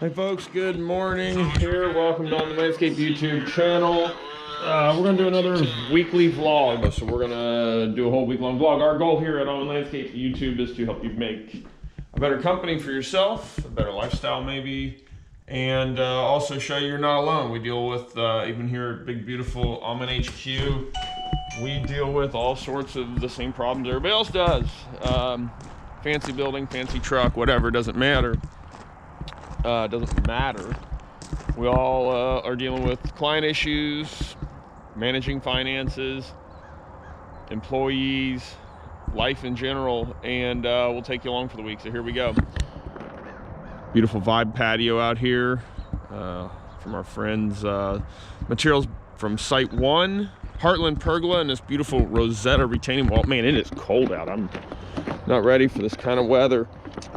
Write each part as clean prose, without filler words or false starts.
Hey folks, good morning here. Welcome to the Landscape YouTube channel. We're going to do another weekly vlog. So we're going to do a whole week-long vlog. Our goal here at On Landscape YouTube is to help you make a better company for yourself, a better lifestyle maybe, and also show you you're not alone. We deal with, even here at Big Beautiful Almond HQ, we deal with all sorts of the same problems everybody else does. Fancy building, fancy truck, whatever, doesn't matter. We all are dealing with client issues, managing finances, employees, life in general, and we'll take you along for the week. So here we go. Beautiful vibe patio out here from our friends. Materials from Site 1, Heartland Pergola, and this beautiful Rosetta retaining wall. Man, it is cold out. I'm not ready for this kind of weather.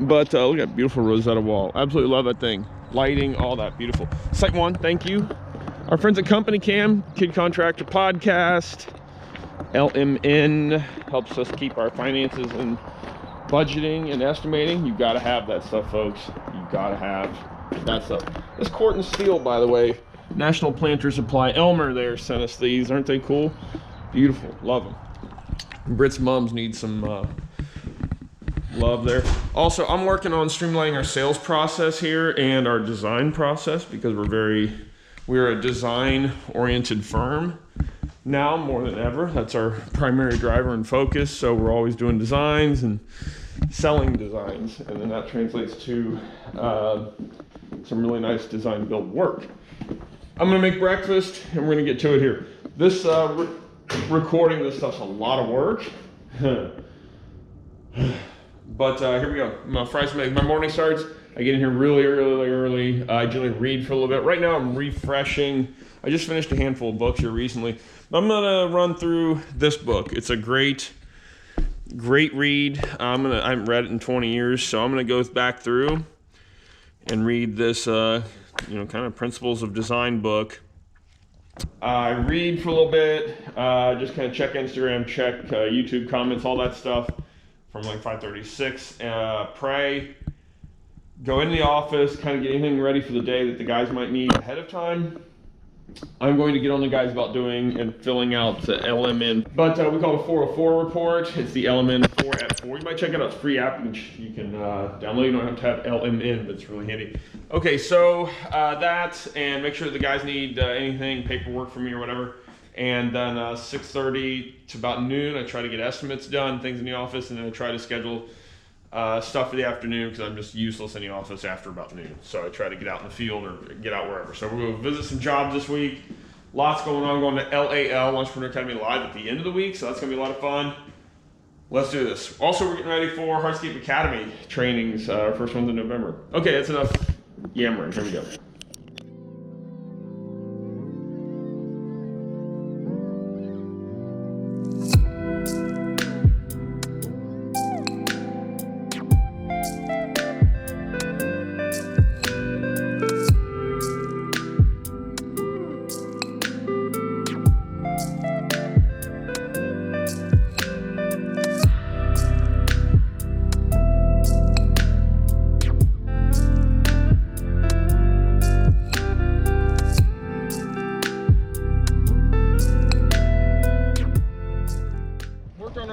But look at that beautiful Rosetta wall. Absolutely love that thing. Lighting, all that beautiful. Site 1, thank you. Our friends at Company Cam, Kid Contractor Podcast. LMN helps us keep our finances and budgeting and estimating. You've got to have that stuff, folks. You've got to have that stuff. This Corten Steel, by the way, National Planter Supply. Elmer there sent us these. Aren't they cool? Beautiful. Love them. Britt's mums need some love there. Also, I'm working on streamlining our sales process here and our design process because we're a design oriented firm now more than ever. That's our primary driver and focus. So we're always doing designs and selling designs, and then that translates to some really nice design build work. I'm gonna make breakfast and we're gonna get to it here. This recording this stuff's a lot of work. But here we go. My morning starts. I get in here really early. I generally read for a little bit. Right now I'm refreshing. I just finished a handful of books here recently. I'm gonna run through this book. It's a great read. I haven't read it in 20 years, so I'm gonna go back through and read this kind of principles of design book. I read for a little bit, just kind of check Instagram, check YouTube comments, all that stuff. From like 5:36, pray, go into the office, kind of get anything ready for the day that the guys might need ahead of time. I'm going to get on the guys about doing and filling out the LMN, but we call it a 404 report. It's the LMN 4 at 4. You might check it out. It's a free app which you can download. You don't have to have LMN, but it's really handy. Okay, so that, and make sure that the guys need anything, paperwork from me or whatever. And then 6:30 to about noon, I try to get estimates done, things in the office, and then I try to schedule stuff for the afternoon because I'm just useless in the office after about noon. So I try to get out in the field or get out wherever. So we're going to visit some jobs this week. Lots going on. Going to LAL, Entrepreneur Academy Live at the end of the week, so that's going to be a lot of fun. Let's do this. Also, we're getting ready for Hardscape Academy trainings, first one's in November. Okay, that's enough yammering. Here we go.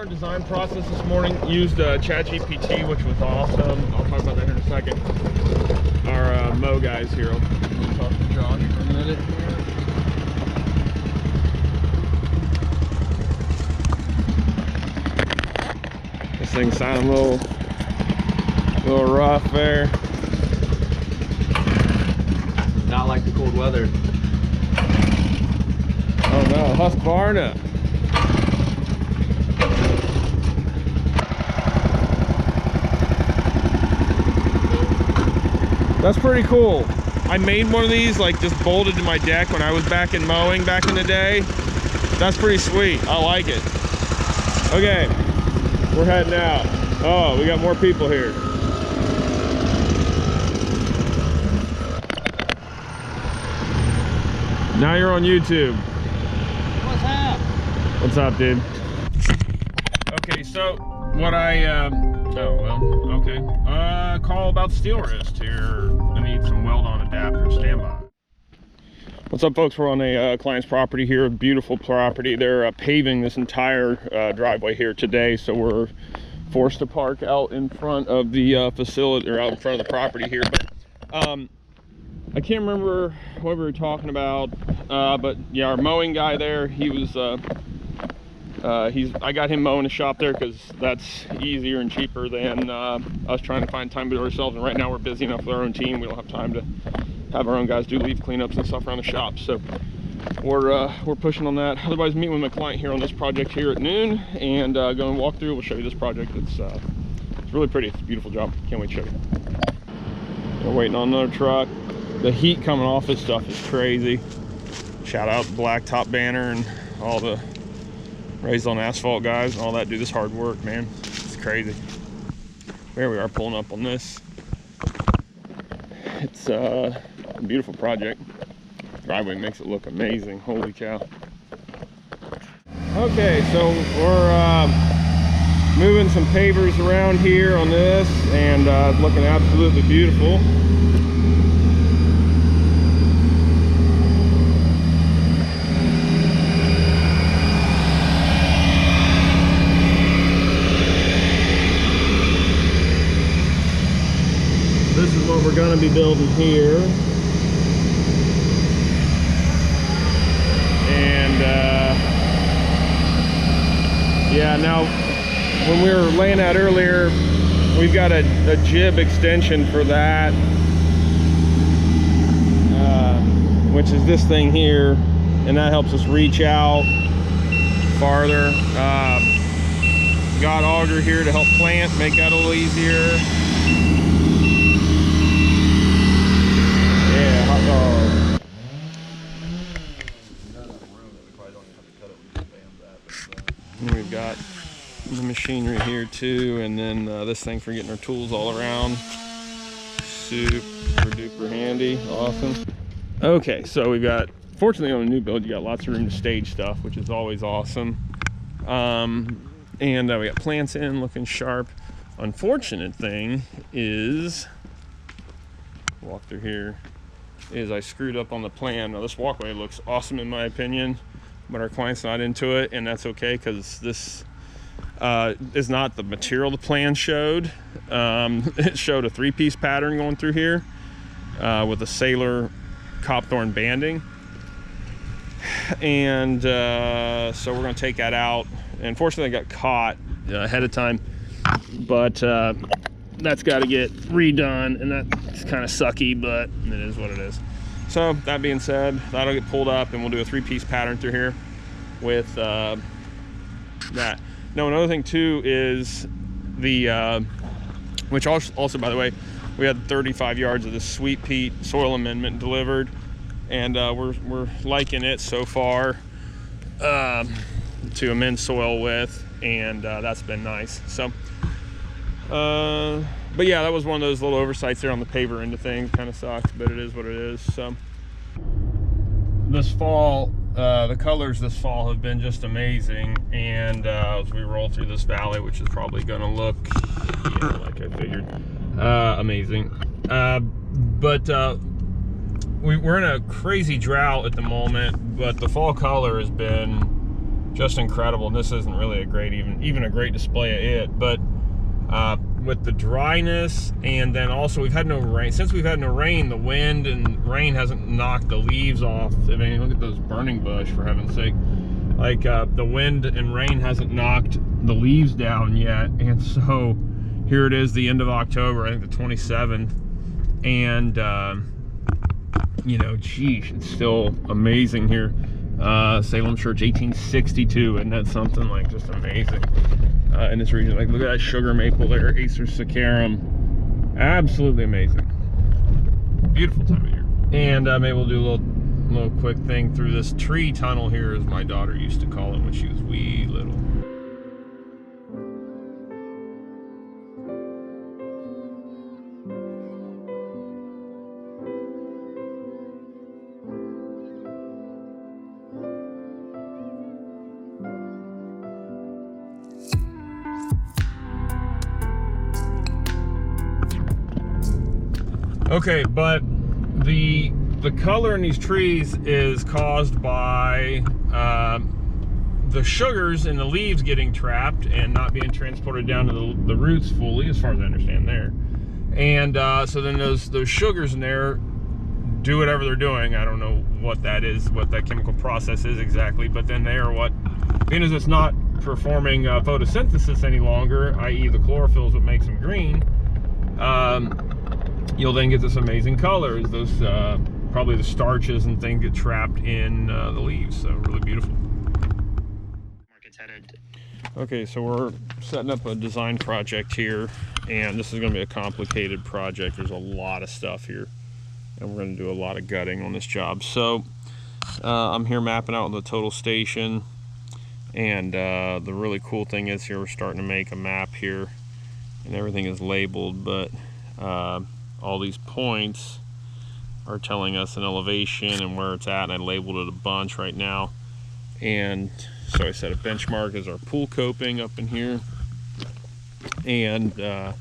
Design process this morning, used ChatGPT, which was awesome. I'll talk about that here in a second. Our Mo guys here. I'll talk to Josh for a minute. This thing's sounding a little rough there. Not like the cold weather. Oh no, Husqvarna. That's pretty cool. I made one of these, like just bolted to my deck when I was back in mowing back in the day. That's pretty sweet. I like it. Okay, we're heading out. Oh, we got more people here. Now you're on YouTube. What's up? What's up, dude? Okay, so what I call about steel wrist here. I need some weld What's up, folks? We're on a client's property here, beautiful property. They're paving this entire driveway here today, so we're forced to park out in front of the facility, or out in front of the property here. But I can't remember what we were talking about, but yeah, our mowing guy there, he was I got him mowing the shop there because that's easier and cheaper than us trying to find time to do it ourselves. And right now we're busy enough with our own team, we don't have time to have our own guys do leaf cleanups and stuff around the shop. So we're pushing on that. Otherwise, meeting with my client here on this project here at noon, and go and walk through. We'll show you this project. It's really pretty. It's a beautiful job. Can't wait to show you. We're waiting on another truck. The heat coming off this stuff is crazy. Shout out the Blacktop Banner and all the Raised on Asphalt guys and all that do this hard work, man. It's crazy. There we are, pulling up on this. It's a beautiful project. Driveway makes it look amazing. Holy cow. Okay, so we're moving some pavers around here on this, and it's looking absolutely beautiful. This is what we're going to be building here. And yeah, now when we were laying out earlier, we've got a jib extension for that, which is this thing here, and that helps us reach out farther. Got auger here to help plant, make that a little easier. Yeah, hot dog. And we've got the machinery here too, and then this thing for getting our tools all around. Super duper handy, awesome. Okay, so we've got, fortunately on a new build, you got lots of room to stage stuff, which is always awesome. And we got plants in, looking sharp. Unfortunate thing is, walk through here, is I screwed up on the plan. Now this walkway looks awesome in my opinion, but our client's not into it, and that's okay because this is not the material the plan showed. It showed a three-piece pattern going through here with a sailor copthorn banding, and so we're going to take that out. And fortunately I got caught ahead of time, but that's got to get redone, and that's kind of sucky, but it is what it is. So that being said, that'll get pulled up, and we'll do a three-piece pattern through here with that. Now another thing too is the which also by the way, we had 35 yards of this sweet peat soil amendment delivered, and we're liking it so far to amend soil with, and that's been nice. So but yeah, that was one of those little oversights there on the paver end of things. Kind of sucks, but it is what it is. So this fall, the colors this fall have been just amazing, and as we roll through this valley, which is probably going to look, yeah, like I figured, amazing. But we're in a crazy drought at the moment, but the fall color has been just incredible. And this isn't really a great, even a great display of it, but with the dryness, and then also we've had no rain. Since we've had no rain, the wind and rain hasn't knocked the leaves off. I mean, look at those burning bush, for heaven's sake. Like the wind and rain hasn't knocked the leaves down yet, and so here it is, the end of October, I think the 27th, and you know, geez, it's still amazing here. Salem Church, 1862, and that's something like just amazing in this region. Like, look at that sugar maple there, Acer saccharum, absolutely amazing. Beautiful time of year. And maybe we'll do a little quick thing through this tree tunnel here, as my daughter used to call it when she was wee little. Okay, but the the color in these trees is caused by the sugars in the leaves getting trapped and not being transported down to the roots fully, as far as I understand there. And so then those sugars in there do whatever they're doing. I don't know what that is, what that chemical process is exactly, but then they are what, being as it's not performing photosynthesis any longer, i.e. the chlorophyll is what makes them green, you'll then get this amazing colors. Those probably the starches and things get trapped in the leaves, so really beautiful. Okay, so we're setting up a design project here, and this is going to be a complicated project. There's a lot of stuff here, and we're going to do a lot of gutting on this job. So I'm here mapping out the total station, and the really cool thing is here we're starting to make a map here, and everything is labeled, but all these points are telling us an elevation and where it's at, and I labeled it a bunch right now. And so I set a benchmark as our pool coping up in here, and then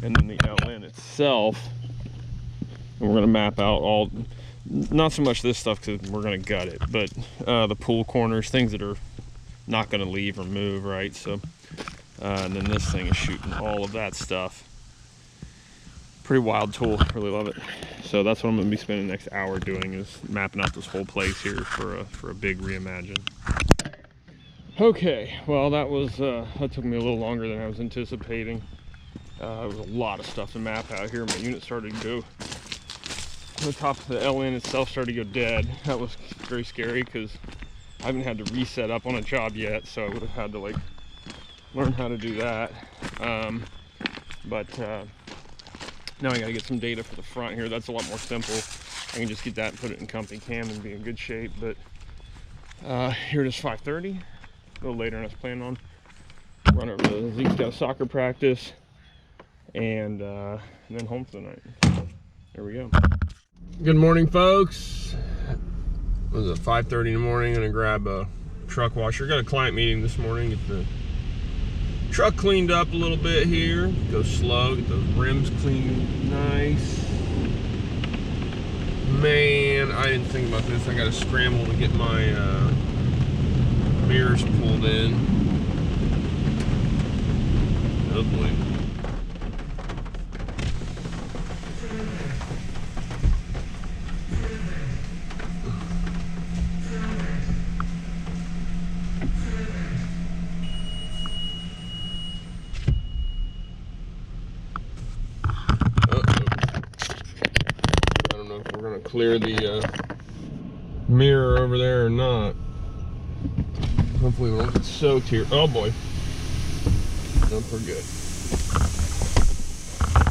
the outland itself. And we're going to map out all, not so much this stuff because we're going to gut it, but the pool corners, things that are not going to leave or move, right? So, and then this thing is shooting all of that stuff. Pretty wild tool, really love it. So that's what I'm going to be spending the next hour doing, is mapping out this whole place here for a big reimagine. Okay, well that took me a little longer than I was anticipating. There was a lot of stuff to map out here. My unit started to go, the top of the LN itself started to go dead. That was very scary because I haven't had to reset up on a job yet, so I would have had to like learn how to do that. Now I gotta get some data for the front here. That's a lot more simple. I can just get that and put it in company cam and be in good shape. But here it is, 5:30. A little later than I was planning on. Run over to Zeke's got a soccer practice, and then home for the night. There we go. Good morning, folks. It was at 5:30 in the morning. Gonna grab a truck washer. Got a client meeting this morning. Get the truck cleaned up a little bit here. Go slow. Get those rims cleaned nice. Man, I didn't think about this. I gotta scramble to get my mirrors pulled in. Oh boy. I don't know if we're gonna clear the mirror over there or not. Hopefully we won't get soaked here. Oh boy. Nope, we're good.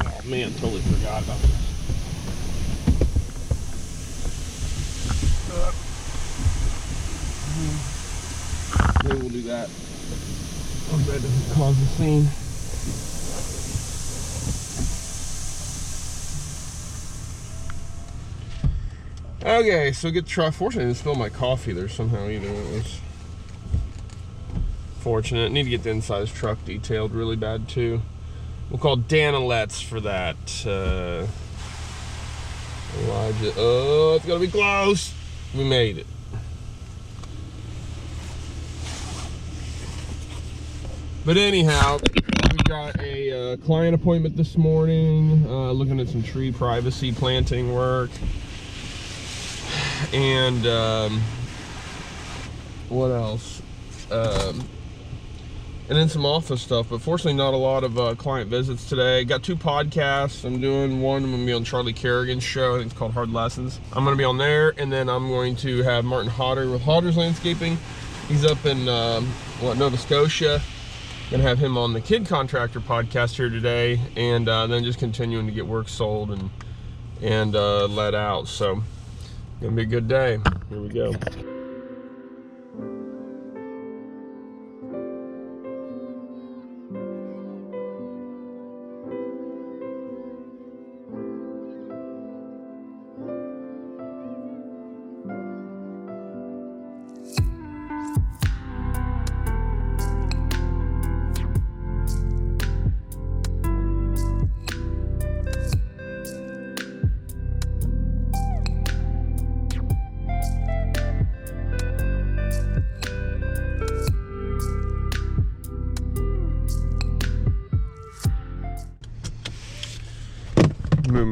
Oh man, totally forgot about this. Maybe we'll do that. I hope that doesn't cause a scene. Okay, so get the truck. Fortunately, I didn't spill my coffee there somehow either. It was fortunate. Need to get the inside of this truck detailed really bad too. We'll call Danilets for that. Elijah. Oh, it's gonna be close. We made it. But anyhow, we got a client appointment this morning, looking at some tree privacy planting work. And what else? And then some office stuff, but fortunately not a lot of client visits today. Got 2 podcasts I'm doing. One, I'm gonna be on Charlie Kerrigan's show. I think it's called Hard Lessons. I'm gonna be on there, and then I'm going to have Martin Hodder with Hodder's Landscaping. He's up in Nova Scotia. Gonna have him on the Kid Contractor podcast here today, and then just continuing to get work sold and let out. So gonna be a good day. Here we go.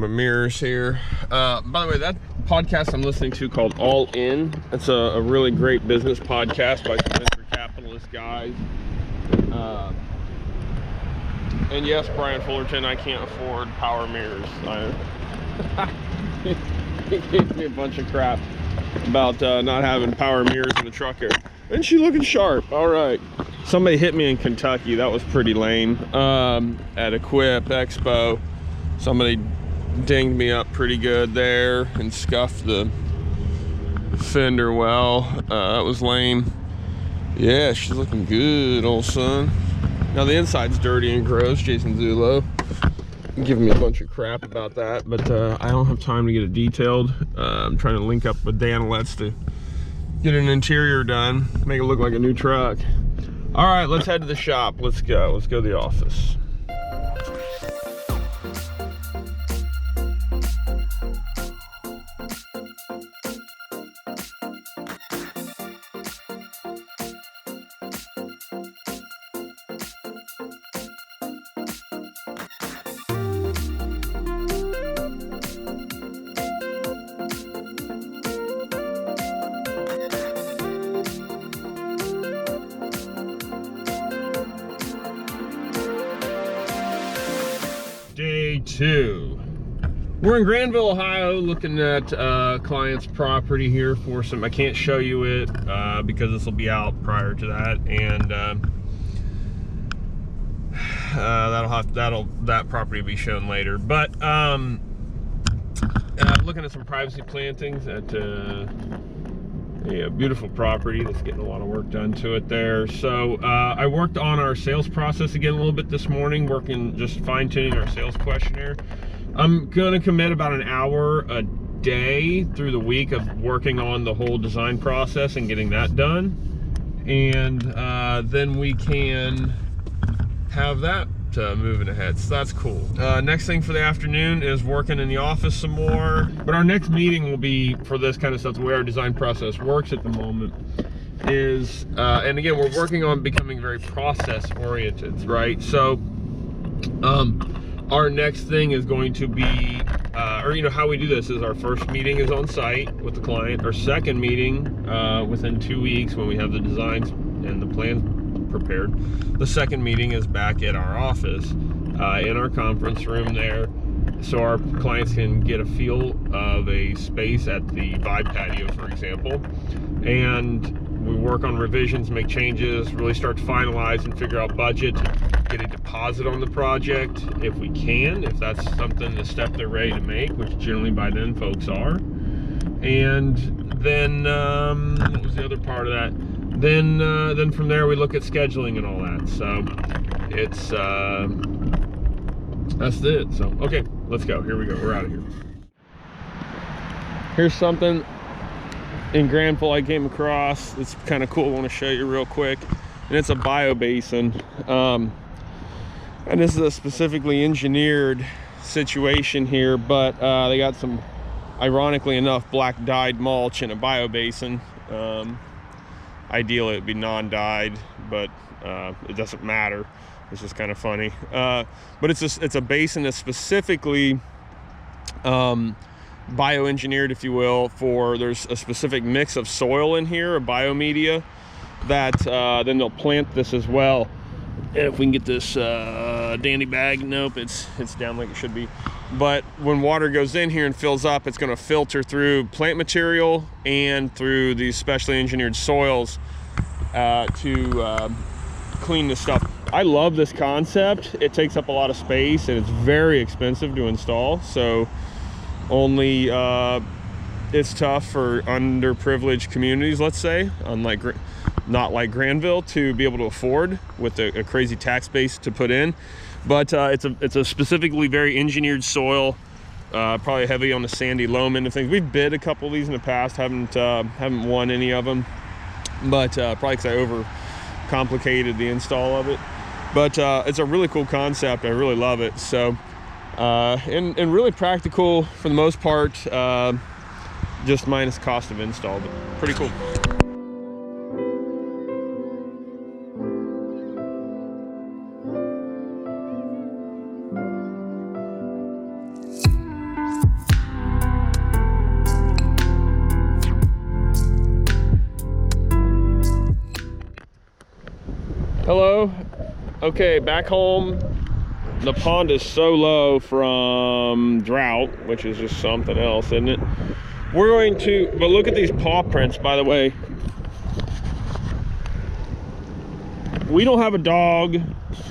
my mirrors here. By the way, that podcast I'm listening to called All In. It's a really great business podcast by some venture capitalist guys. And yes, Brian Fullerton, I can't afford power mirrors. He gave me a bunch of crap about not having power mirrors in the truck here. Isn't she looking sharp? All right. Somebody hit me in Kentucky. That was pretty lame. At Equip Expo, somebody dinged me up pretty good there and scuffed the fender well. That was lame. Yeah, she's looking good, old son. Now the inside's dirty and gross. Jason Zulo giving me a bunch of crap about that, but I don't have time to get it detailed. I'm trying to link up with Dan Letts to get an interior done, make it look like a new truck. All right, let's head to the shop. Let's go to the office. Day 2. We're in Granville, Ohio, looking at client's property here for some. I can't show you it because this will be out prior to that, and that property will be shown later. But looking at some privacy plantings at a beautiful property that's getting a lot of work done to it there. So I worked on our sales process again a little bit this morning, just fine-tuning our sales questionnaire. I'm gonna commit about an hour a day through the week of working on the whole design process and getting that done, and then we can have that moving ahead, so that's cool. Next thing for the afternoon is working in the office some more, but our next meeting will be for this kind of stuff. The way our design process works at the moment is, and again, we're working on becoming very process oriented, right? So our next thing is going to be, how we do this is our first meeting is on site with the client. Our second meeting within 2 weeks, when we have the designs and the plans prepared, the second meeting is back at our office in our conference room there, so our clients can get a feel of a space at the Vibe patio, for example, and we work on revisions, make changes, really start to finalize and figure out budget, get a deposit on the project if we can, if that's something, the step they're ready to make, which generally by then folks are. And then what was the other part of that? Then from there we look at scheduling and all that. So it's that's it. So okay, let's go. Here we go. We're out of here. Here's something in Granville I came across. It's kind of cool. I want to show you real quick. And it's a bio basin. And this is a specifically engineered situation here, but they got some, ironically enough, black dyed mulch in a bio basin. Ideally it'd be non-dyed, but it doesn't matter. It's just kind of funny. But it's a basin that's specifically bioengineered, if you will, there's a specific mix of soil in here, a biomedia, that then they'll plant this as well. And if we can get this dandy bag, nope, it's down like it should be. But when water goes in here and fills up, it's going to filter through plant material and through these specially engineered soils to clean this stuff. I love this concept. It takes up a lot of space and it's very expensive to install. So only it's tough for underprivileged communities, let's say, not like Granville, to be able to afford with a crazy tax base to put in. But it's a specifically very engineered soil, probably heavy on the sandy loam end of things. We've bid a couple of these in the past, haven't won any of them, but probably because I overcomplicated the install of it. But it's a really cool concept. I really love it. So and really practical for the most part, just minus cost of install, but pretty cool. Okay, back home. The pond is so low from drought, which is just something else, isn't it? We're going to, but look at these paw prints, by the way. We don't have a dog.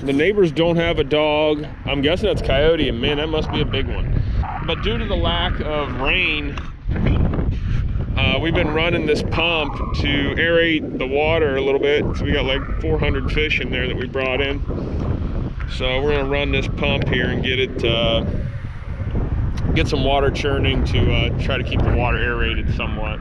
The neighbors don't have a dog. I'm guessing that's coyote, and man, that must be a big one. But due to the lack of rain, we've been running this pump to aerate the water a little bit. So we got like 400 fish in there that we brought in. So we're gonna run this pump here and get it, get some water churning to try to keep the water aerated somewhat.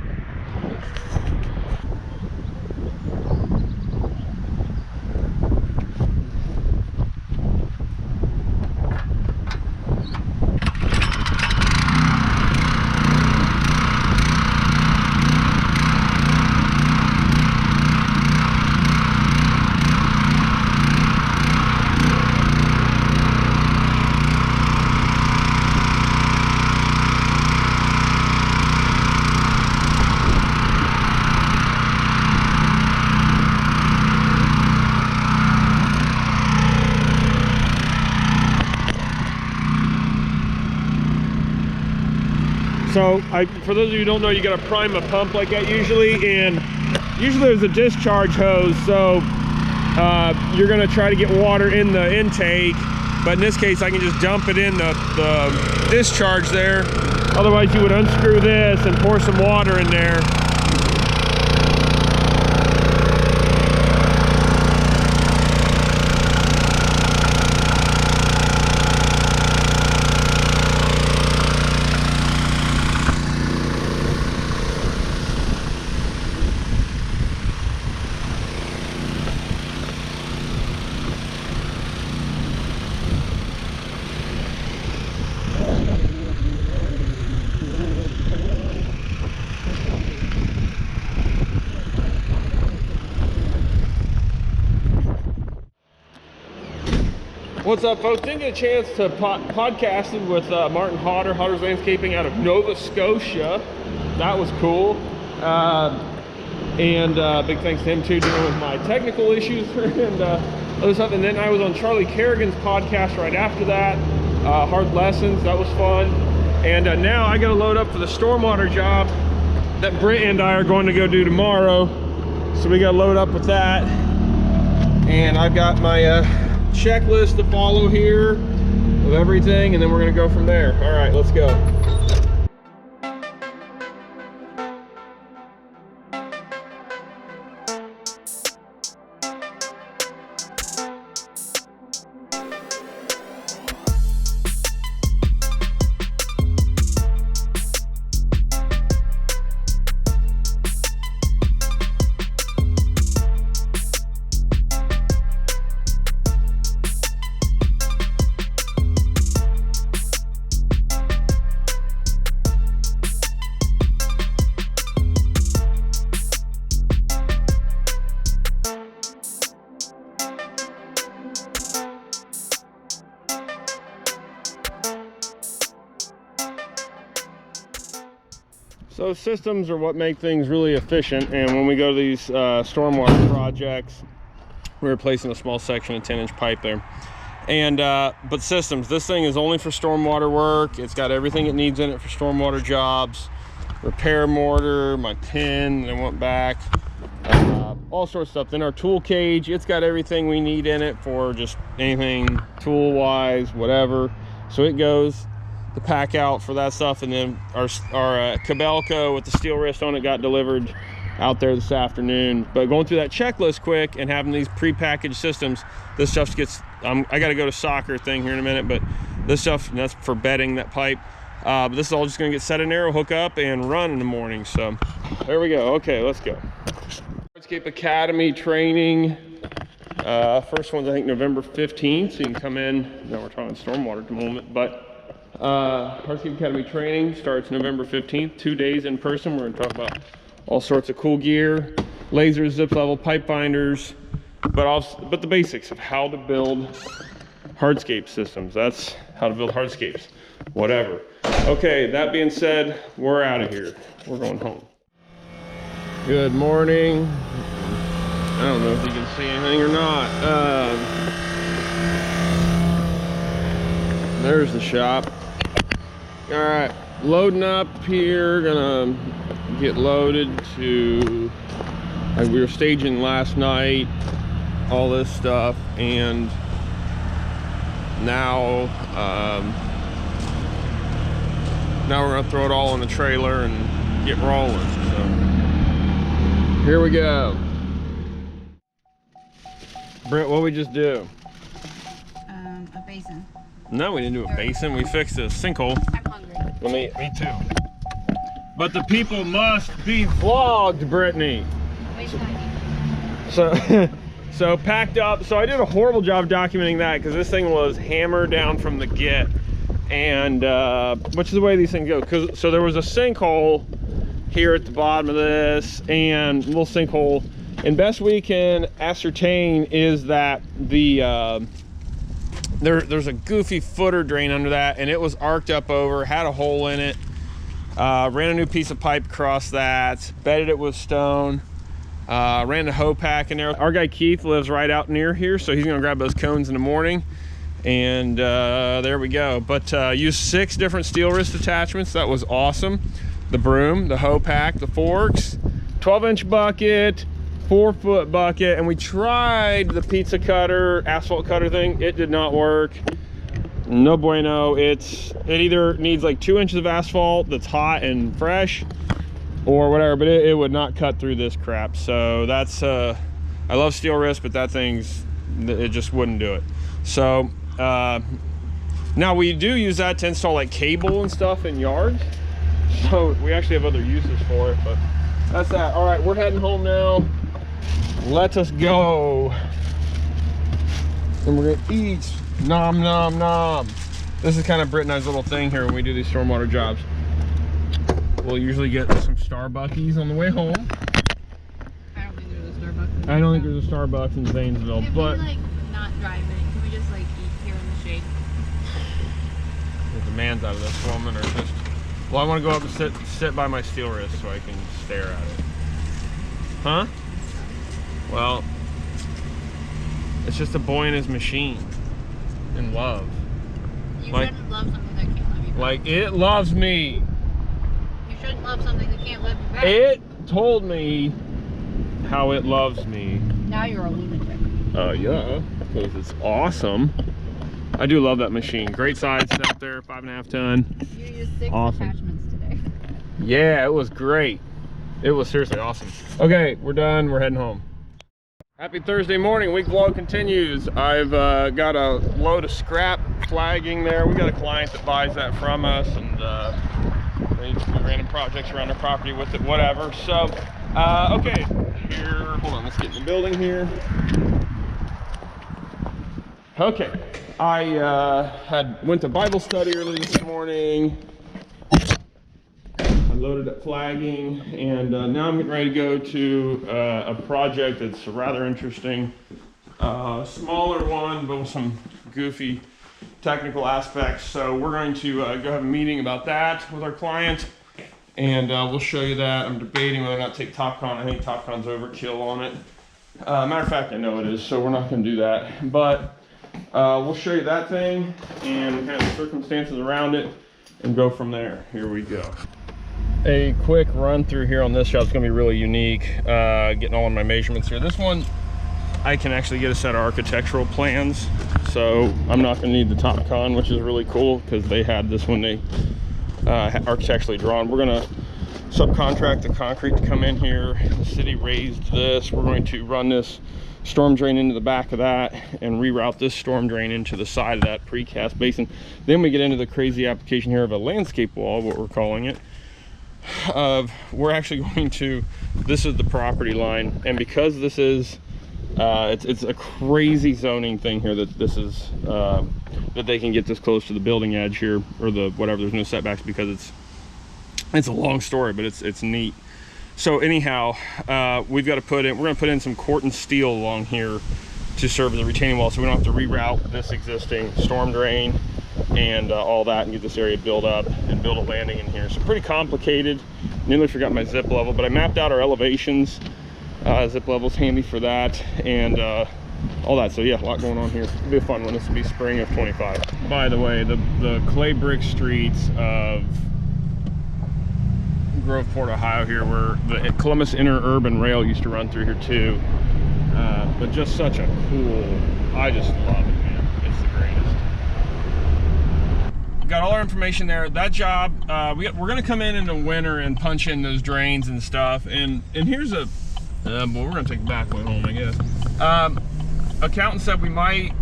So for those of you who don't know, you gotta prime a pump like that usually, and usually there's a discharge hose, so you're gonna try to get water in the intake, but in this case I can just dump it in the discharge there. Otherwise you would unscrew this and pour some water in there. What's up, folks? Didn't get a chance to podcasted with Martin Hodder, Hodder's Landscaping out of Nova Scotia. That was cool. And big thanks to him too, dealing with my technical issues and other stuff. And then I was on Charlie Kerrigan's podcast right after that, Hard Lessons. That was fun. And now I got to load up for the stormwater job that Britt and I are going to go do tomorrow. So we got to load up with that. And I've got my checklist to follow here of everything, and then we're going to go from there. All right, let's go. So systems are what make things really efficient, and when we go to these stormwater projects, we're replacing a small section of 10-inch pipe there. And but systems, this thing is only for stormwater work. It's got everything it needs in it for stormwater jobs. Repair mortar, my pin, and I went back, all sorts of stuff. Then our tool cage, it's got everything we need in it for just anything tool wise, whatever. So it goes. The pack out for that stuff, and then our Cabelco with the steel wrist on it got delivered out there this afternoon. But going through that checklist quick and having these pre-packaged systems, this stuff gets I got to go to soccer thing here in a minute, but this stuff, that's for bedding that pipe, but this is all just going to get set in arrow, hook up and run in the morning. So there we go. Okay, let's go. Hardscape Academy training, first one's I think November 15th, so you can come in. Now we're talking stormwater at the moment, but Hardscape Academy training starts November 15th, 2 days in person. We're going to talk about all sorts of cool gear, lasers, zip level, pipe binders, but the basics of how to build hardscape systems. That's how to build hardscapes, whatever. Okay, that being said, we're out of here. We're going home. Good morning. I don't know if you can see anything or not. There's the shop. All right, loading up here. Gonna get loaded to, like we were staging last night, all this stuff, and now now we're gonna throw it all in the trailer and get rolling. So here we go. Britt, what we just do? A basin. No, we didn't do a basin. We fixed a sinkhole. I'm hungry. Well, me too. But the people must be vlogged, Brittany. Wait, not So packed up. So I did a horrible job documenting that because this thing was hammered down from the get, and which is the way these things go. So there was a sinkhole here at the bottom of this, and a little sinkhole. And best we can ascertain is that the there's a goofy footer drain under that, and it was arced up over, had a hole in it. Ran a new piece of pipe across that, bedded it with stone, ran a hoe pack in there. Our guy Keith lives right out near here, so he's gonna grab those cones in the morning, and there we go. But used 6 different steel wrist attachments. That was awesome. The broom, the hoe pack, the forks, 12-inch bucket, 4-foot bucket, and we tried the pizza cutter, asphalt cutter thing. It did not work. No bueno. It either needs like 2 inches of asphalt that's hot and fresh or whatever, but it would not cut through this crap. So that's I love steel wrist, but that it just wouldn't do it. So now we do use that to install like cable and stuff in yards, so we actually have other uses for it. But that's that. All right, we're heading home now. Let us go. And we're gonna eat. Nom nom nom. This is kind of Britt and I's little thing here when we do these stormwater jobs. We'll usually get some Starbuckies on the way home. I don't think there's a Starbucks. I don't think there's a Starbucks in Zanesville, If but we like not driving, can we just like eat here in the shade? the demands out of this woman are just. Well, I want to go up and sit by my steel wrist so I can stare at it. Huh? Well, it's just a boy in his machine. In love. You Like- shouldn't love something that can't love you back. Like, it loves me. You shouldn't love something that can't love you back. It told me how it loves me. Now you're a lunatic. Yeah, because it's awesome. I do love that machine. Great size set there, 5.5 ton. You used 6 Awesome. attachments today. Yeah, it was great. It was seriously awesome. Okay, we're done. We're heading home. Happy Thursday morning. Week vlog continues. I've got a load of scrap flagging there. We got a client that buys that from us, and they do random projects around their property with it, whatever. So, okay, here, hold on, let's get in the building here. Okay, I went to Bible study early this morning. Loaded up flagging, and now I'm getting ready to go to a project that's rather interesting. Smaller one, but with some goofy technical aspects. So we're going to go have a meeting about that with our client, and we'll show you that. I'm debating whether or not to take TopCon. I think TopCon's overkill on it. Matter of fact, I know it is, so we're not going to do that. But we'll show you that thing and kind of the circumstances around it and go from there. Here we go. A quick run through here on this job. It's going to be really unique, getting all of my measurements here. This one, I can actually get a set of architectural plans, so I'm not going to need the TopCon, which is really cool because they had this when they architecturally drawn. We're going to subcontract the concrete to come in here. The city raised this. We're going to run this storm drain into the back of that and reroute this storm drain into the side of that precast basin. Then we get into the crazy application here of a landscape wall, what we're calling it. We're actually going to, this is the property line, and because this is it's a crazy zoning thing here that this is that they can get this close to the building edge here, or the whatever, there's no setbacks, because it's a long story, but it's neat. So anyhow, we're going to put in some Corten steel along here to serve as a retaining wall, so we don't have to reroute this existing storm drain and all that, and get this area built up and build a landing in here. So pretty complicated. Nearly forgot my zip level, but I mapped out our elevations. Zip level's handy for that, and all that. So yeah, a lot going on here. It'll be a fun one. This will be spring of 25. By the way, the clay brick streets of Groveport, Ohio here, where the Columbus Interurban Rail used to run through here too. But just such a cool, I just love it, man. It's the greatest. Got all our information there. That job, we're gonna come in the winter and punch in those drains and stuff. And here's a, well, we're gonna take the back way home, I guess. Accountant said we might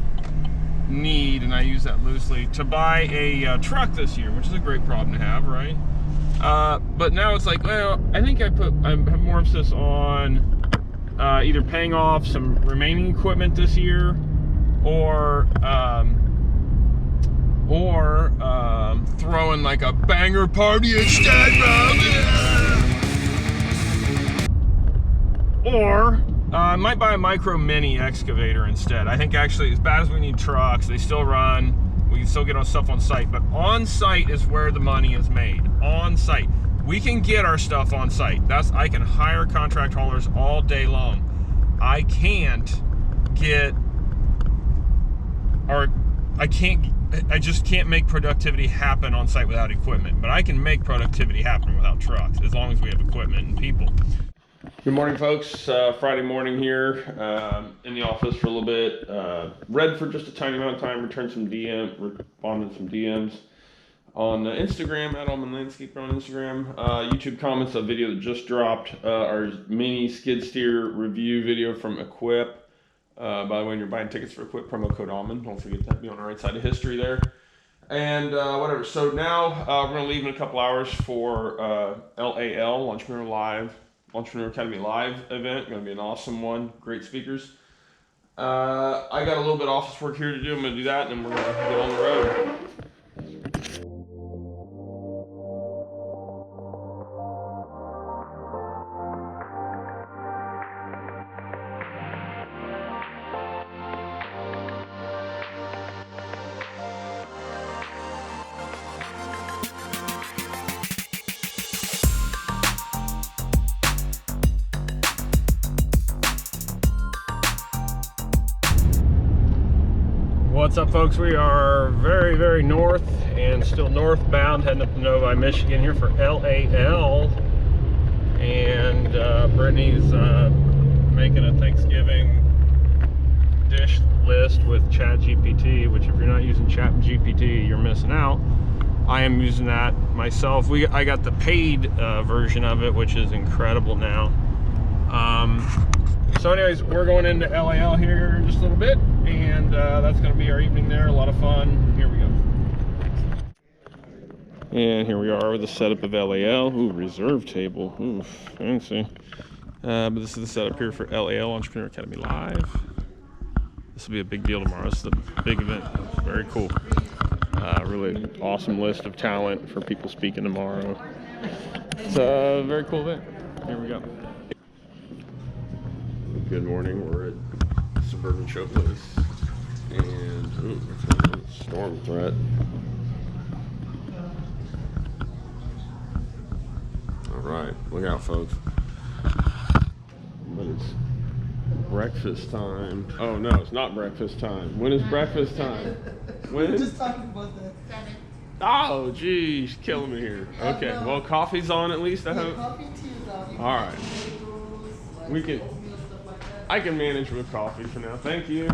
need, and I use that loosely, to buy a truck this year, which is a great problem to have, right? But now it's like, well, I think I have more emphasis on either paying off some remaining equipment this year, or throwing like a banger party instead, or I might buy a micro mini excavator instead. I think actually, as bad as we need trucks, they still run. We can still get our stuff on site, but on site is where the money is made. On site, we can get our stuff on site. I can hire contract haulers all day long. I just can't make productivity happen on site without equipment. But I can make productivity happen without trucks, as long as we have equipment and people. Good morning, folks. Friday morning here, in the office for a little bit. Read for just a tiny amount of time, responded some DMs on Instagram, at Allman Landscaper on Instagram. YouTube comments, a video that just dropped, our mini skid steer review video from Equip. By the way, when you're buying tickets for Equip, promo code Allman, don't forget that, be on the right side of history there. And whatever, so now we're gonna leave in a couple hours for LAL, Entrepreneur Academy Live event. Gonna be an awesome one, great speakers. I got a little bit of office work here to do. I'm gonna do that, and then we're gonna get on the road. What's up, folks? We are very, very north and still northbound, heading up to Novi, Michigan here for LAL. And Brittany's making a Thanksgiving dish list with ChatGPT, which if you're not using ChatGPT, you're missing out. I am using that myself. I got the paid version of it, which is incredible now. So anyways, we're going into LAL here in just a little bit, and that's going to be our evening there. A lot of fun. Here we go. And here we are with the setup of LAL. Ooh, reserve table. Ooh, fancy. But this is the setup here for LAL Entrepreneur Academy Live. This will be a big deal tomorrow. This is a big event. Very cool. Really awesome list of talent for people speaking tomorrow. It's a very cool event. Here we go. Good morning. We're at Suburban Showplace, and storm threat. All right, look out, folks. But it's breakfast time. Oh no, it's not breakfast time. When is breakfast time? When? We're just talking about that. 7. Oh, geez, killing me here. Okay, well, coffee's on at least, I hope. Coffee, tea is on. All right. We can. I can manage with coffee for now. Thank you.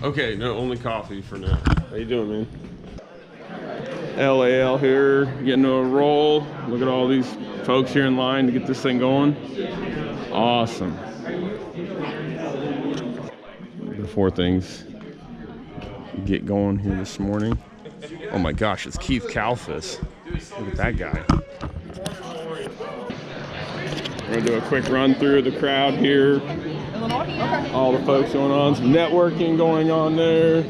Okay, no, only coffee for now. How you doing, man? LAL here, getting to a roll. Look at all these folks here in line to get this thing going. Awesome. Before things get going here this morning. Oh my gosh, it's Keith Kalfas. Look at that guy. We're gonna do a quick run through the crowd here. All the folks going on, some networking going on there.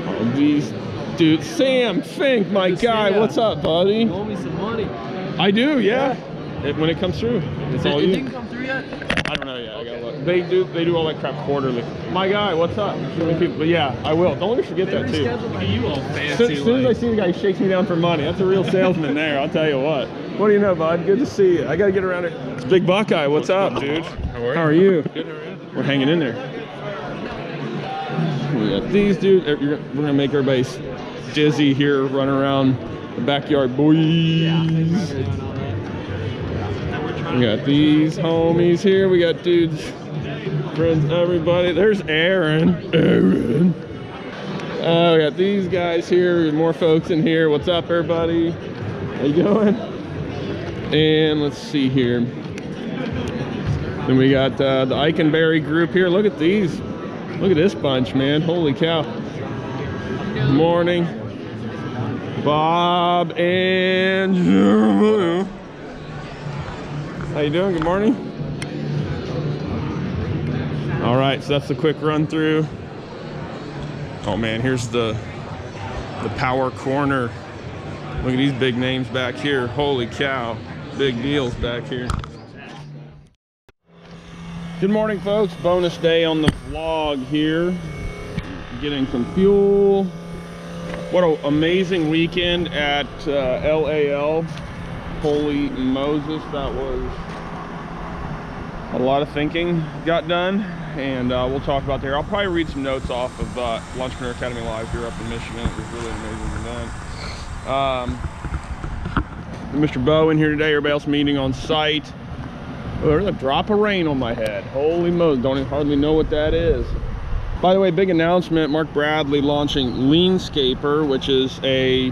All these dudes. Sam Fink, my guy, what's up, buddy? You owe me some money. I do, yeah. When it comes through, it's all It you. didn't come through yet? I don't know yet. I gotta look. They do all that crap quarterly. My guy, what's up? But yeah, I will. Don't let me forget that too. You all fancy. As soon as I see the guy, he shakes me down for money. That's a real salesman there. I'll tell you what. What do you know, bud? Good to see you. I gotta get around here. It's Big Buckeye. What's up, dude? How are you? How are you? Good, how are you? We're hanging in there. We got these dudes. We're gonna make everybody dizzy here, running around the backyard, boys. We got these homies here. We got dudes, friends, everybody. There's Aaron. We got these guys here. More folks in here. What's up, everybody? How you doing? And let's see here. Then we got the Eikenberry group here. Look at these. Look at this bunch, man. Holy cow. Good morning. Bob and Jeremiah. How you doing? Good morning. All right, so that's the quick run through. Oh man, here's the power corner. Look at these big names back here. Holy cow. Big deals back here. Good morning, folks. Bonus day on the vlog here. Getting some fuel. What an amazing weekend at LAL. Holy Moses, that was a lot of thinking got done, and we'll talk about there. I'll probably read some notes off of Lunchpreneur Academy Live here up in Michigan. It was really an amazing event. Mr. Bo in here today. Everybody else meeting on site. Oh, there's a drop of rain on my head. Holy Moses, don't even hardly know what that is. By the way, big announcement, Mark Bradley launching Leanscaper, which is a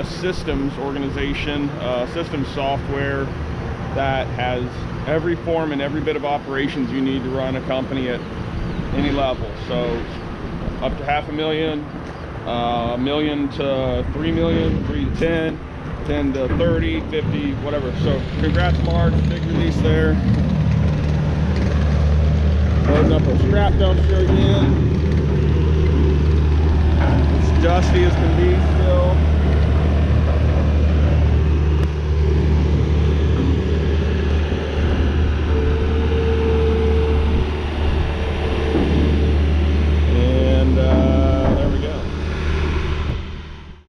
systems organization, systems software that has every form and every bit of operations you need to run a company at any level. So up to $500,000, $1 million to $3 million, 3 to 10. 10 to 30, 50, whatever. So congrats, Mark. Big release there. Loading up a scrap dumpster again. It's dusty as can be still.